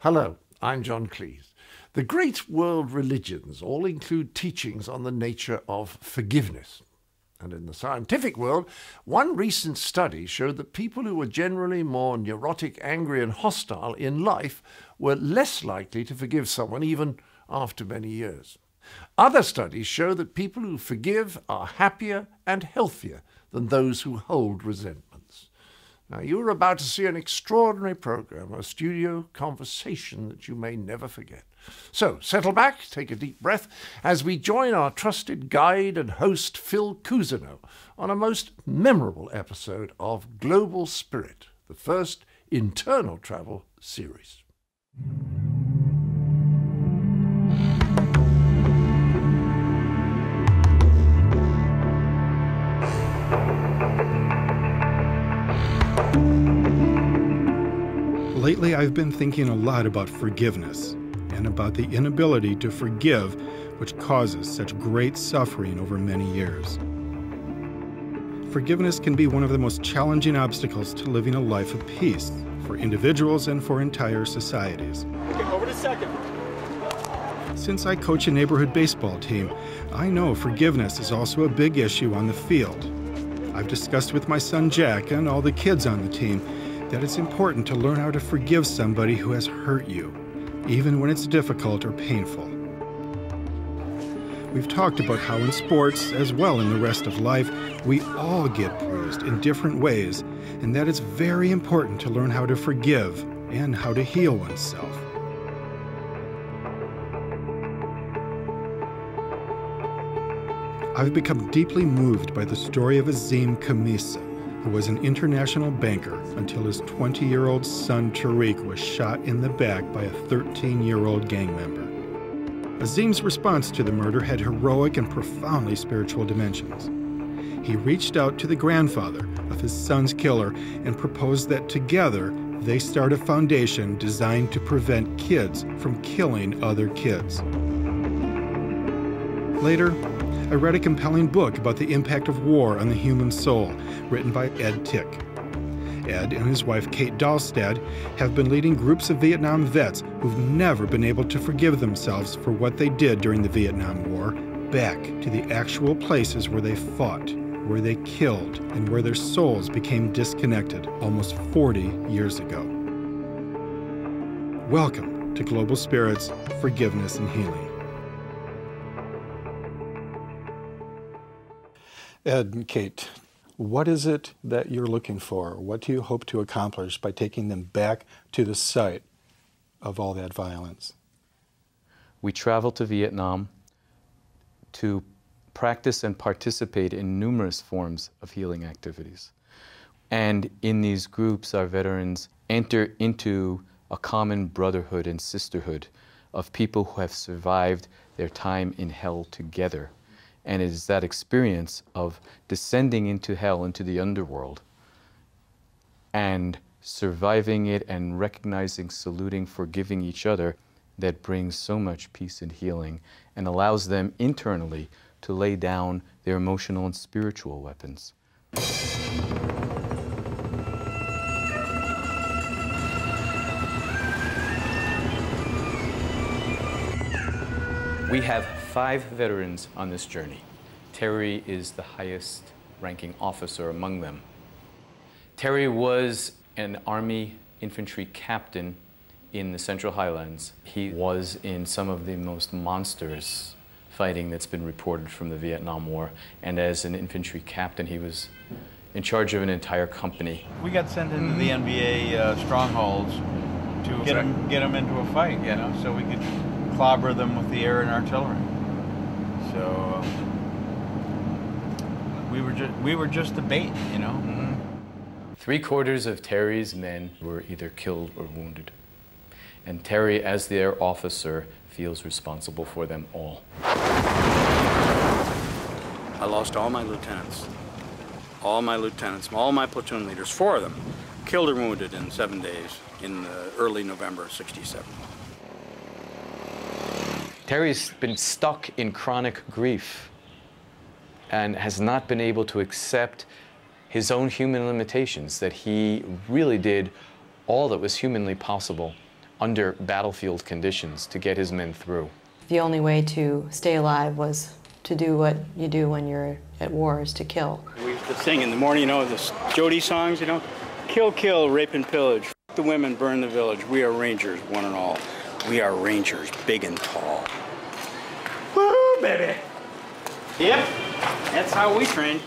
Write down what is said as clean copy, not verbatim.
Hello, I'm John Cleese. The great world religions all include teachings on the nature of forgiveness. And in the scientific world, one recent study showed that people who were generally more neurotic, angry, and hostile in life were less likely to forgive someone even after many years. Other studies show that people who forgive are happier and healthier than those who hold resentments. Now, you're about to see an extraordinary program, a studio conversation that you may never forget. So, settle back, take a deep breath, as we join our trusted guide and host, Phil Cousineau, on a most memorable episode of Global Spirit, the first internal travel series. Lately, I've been thinking a lot about forgiveness and about the inability to forgive, which causes such great suffering over many years. Forgiveness can be one of the most challenging obstacles to living a life of peace for individuals and for entire societies. Okay, over to second. Since I coach a neighborhood baseball team, I know forgiveness is also a big issue on the field. I've discussed with my son Jack and all the kids on the team that it's important to learn how to forgive somebody who has hurt you, even when it's difficult or painful. We've talked about how in sports, as well in the rest of life, we all get bruised in different ways, and that it's very important to learn how to forgive and how to heal oneself. I've become deeply moved by the story of Azim Khamisa, who was an international banker until his 20-year-old son Tariq was shot in the back by a 13-year-old gang member. Azim's response to the murder had heroic and profoundly spiritual dimensions. He reached out to the grandfather of his son's killer and proposed that together they start a foundation designed to prevent kids from killing other kids. Later, I read a compelling book about the impact of war on the human soul, written by Ed Tick. Ed and his wife Kate Dahlstad have been leading groups of Vietnam vets who've never been able to forgive themselves for what they did during the Vietnam War back to the actual places where they fought, where they killed, and where their souls became disconnected almost 40 years ago. Welcome to Global Spirit's Forgiveness and Healing. Ed and Kate, what is it that you're looking for? What do you hope to accomplish by taking them back to the site of all that violence? We traveled to Vietnam to practice and participate in numerous forms of healing activities. And in these groups, our veterans enter into a common brotherhood and sisterhood of people who have survived their time in hell together. And it is that experience of descending into hell, into the underworld, and surviving it and recognizing, saluting, forgiving each other that brings so much peace and healing and allows them internally to lay down their emotional and spiritual weapons. We have 5 veterans on this journey. Terry is the highest ranking officer among them. Terry was an Army infantry captain in the Central Highlands. He was in some of the most monstrous fighting that's been reported from the Vietnam War. And as an infantry captain, he was in charge of an entire company. We got sent into the NBA strongholds to get them into a fight, you know, so we could clobber them with the air and artillery. So we were just the bait, you know. Mm-hmm. 3/4 of Terry's men were either killed or wounded. And Terry, as their officer, feels responsible for them all. I lost all my lieutenants, all my platoon leaders, 4 of them, killed or wounded in 7 days in early November of '67. Terry's been stuck in chronic grief and has not been able to accept his own human limitations, that he really did all that was humanly possible under battlefield conditions to get his men through. The only way to stay alive was to do what you do when you're at war, is to kill. We used to sing in the morning, you know, the Jody songs, you know, kill, kill, rape and pillage. F the women, burn the village. We are Rangers, one and all. We are Rangers, big and tall. Woo, baby. Yep, that's how we trained.